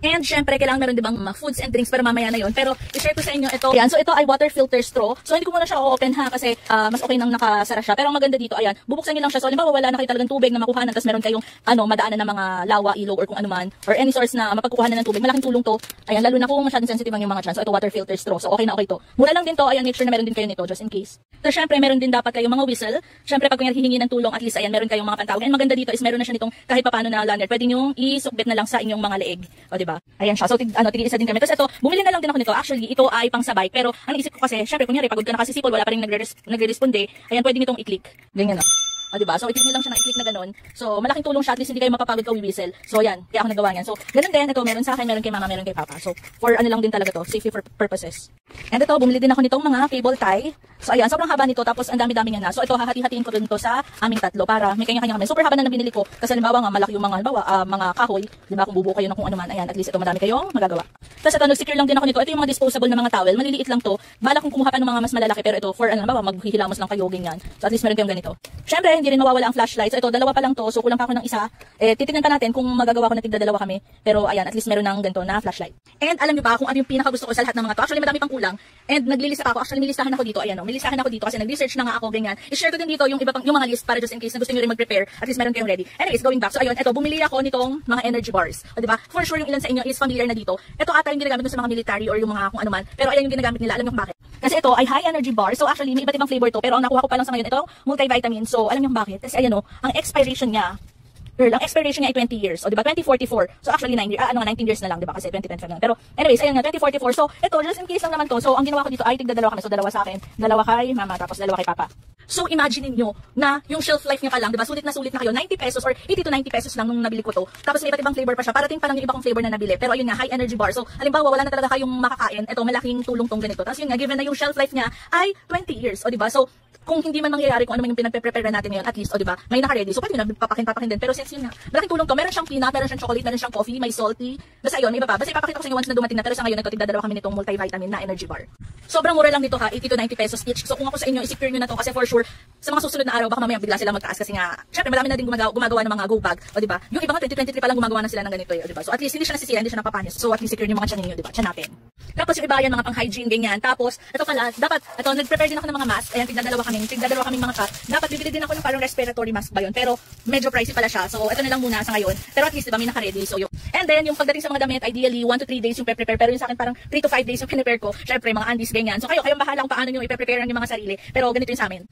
And syempre, kailangan meron dibang mga foods and drinks, pero mamaya na yon. Pero i-share ko sa inyo ito. Ayan, so ito ay water filter straw. So hindi ko muna siya open ha kasi mas okay nang nakasara siya. Pero ang maganda dito, ayan, bubuksan niyo lang siya. So halimbawa wala na kayo talagang tubig na makuhanan, tapos meron kayong madaanan ng mga lawa, ilog or kung ano man, or any source na mapagkukuhanan ng tubig. Malaking tulong to. Ayan, lalo na kung masyadong sensitive ang yung mga tiyan. So ito water filter straw. So okay na okay to. Mura lang din to. Ayan, make sure na meron din kayo nito just in case. So syempre, meron din dapat kayong mga whistle. Syempre pag kunyari hihingi ng tulong, at least ayan, meron kayong mga pantawag. And maganda dito is meron na siya nitong kahit papaano na lanyard. Pwede niyo isukbit na lang sa inyong mga leeg. O di ba? Ayan siya. So tig-isa din kami. Tapos ito, bumili na lang din ako nito. Actually, ito ay pang sabay. Pero ang naisip ko kasi, syempre kunyari pagod ka na kasi sipol, wala pa rin nagre-responde. Ayan, pwede nitong i-click. Ganyan na. O diba? So, i-click nyo lang siya na i-click na ganun. So, malaking tulong siya. At least hindi kayo mapapagod ka whistle. So, yan. Kaya ako nagawa yan. So, ganun din. Ito, meron sa akin, meron kay mama, meron kay papa. So, for ano lang din talaga to. Safety for purposes. And ito, bumili din ako nitong mga cable tie. So, ayan. Sobrang haba nito. Tapos, ang dami-dami nga na. So, ito, hahati-hatiin ko din to sa aming tatlo para may kanya-kanya kami. Super haba na binili ko. Kasi, halimbawa nga, malaki yung mga kahoy. Diba? Kung bubuo kayo ng kung ano man. Ayan. At least ito, madami kayong magagawa. Tapos, ito, nag-secure lang din ako nito. Ito yung mga disposable na mga towel. Maliliit lang to. Bala kung kumuha pa ng mga mas malalaki. Pero ito, for ano, maghihilamos lang kayo, ganyan. So, at least meron kayong ganito. Syempre, hindi rin mawawala ang flashlight. So ito, dalawa pa lang to. So kulang pa ako ng isa. Titignan pa natin kung magagawa ko na tigda-dalawa kami. Pero ayan, at least meron ng ganito na flashlight. And alam niyo ba kung ano yung pinaka gusto ko sa lahat ng mga to? Actually, madami pang kulang. And naglilista pa ako. Actually, nilistahan ako dito. Ayan, nilistahan ako dito kasi nag-research na nga ako, ganyan. I-share ko din dito yung iba pang yung mga list para just in case na gusto niyo rin mag-prepare. At least meron kayong ready. Anyways, going back. So ayun, ito, bumili ako nitong mga energy bars. O diba? For sure yung ilan sa inyo is familiar na dito. Ito ata yung ginagamit sa mga military or yung mga kung ano man. Pero ayan yung ginagamit nila. Alam niyo kung bakit? Kasi ito ay high energy bar. So actually, may iba't ibang flavor to. Pero ang nakuha ko pa lang sa ngayon, ito multivitamin. So alam niyo kung bakit? Kasi ayan ang expiration niya. Girl, ang expiration niya ay 20 years. O, diba? 2044. So, actually, 19 years na lang, diba? Kasi 2025 na lang. Pero, anyways, ayun nga, 2044. So, ito, just in case lang naman to. So, ang ginawa ko dito ay tigda-dalawa kami. So, dalawa sa akin, dalawa kay mama, tapos dalawa kay papa. So, imagine niyo na yung shelf life niya pa lang, diba? Sulit na kayo. 90 pesos or 80 to 90 pesos lang nung nabili ko to. Tapos, may iba't ibang flavor pa siya. Parating pa lang yung iba kong flavor na nabili. Pero, ayun nga, high energy bar. So, halimbawa, wala na talaga kayong makakain. Ito, malaking tulong tong ganito. Tapos, yun nga, given na yung shelf life niya ay 20 years. O, diba? So, kung hindi man mangyayari kung ano man yung pinagpe-prepare natin ngayon, at least, o diba, may naka-ready. So, pwede nyo papakin din. Pero since yun nga, malaking tulong to. Meron siyang peanut, meron siyang chocolate, meron siyang coffee, may salty. Basta yun, may iba pa. Basta ipapakita ko sa inyo once na dumating na. Pero sa ngayon, ito, tigdadalawa kami nitong multivitamin na energy bar. Sobrang mura lang dito ha, 80 to 90 pesos each. So, kung ako sa inyo, i-secure nyo na to kasi for sure, sa mga susunod na araw, baka mamaya bigla sila magtaas kasi nga, syempre, marami na din gumagawa ng mga go bag. O diba, yung iba nga 2023 pa lang gumagawa na sila ng ganito o diba. So, at least hindi siya nasisira, hindi siya napapanis. So, at least secure yung mga tiyan ninyo, diba, tiyan natin. Tapos yung iba yan, mga pang-hygiene, ganyan. Tapos, ito pala, dapat, ito, nag-prepare din ako ng mga mask. Ayan, tigdadalawa kami mga cut. Dapat bibili din ako ng parang respiratory mask ba yun. Pero, medyo pricey pala siya. So, ito na lang muna sa ngayon. Pero at least, diba, may naka-ready. So, yun. And then, yung pagdating sa mga damit, ideally, 1 to 3 days yung prepare. Pero yung sa akin, parang 3 to 5 days yung prepare ko. Syempre, mga undies, ganyan. So, kayong bahala kung paano nyo i-prepare ang yung mga sarili. Pero, ganito yung sa amin.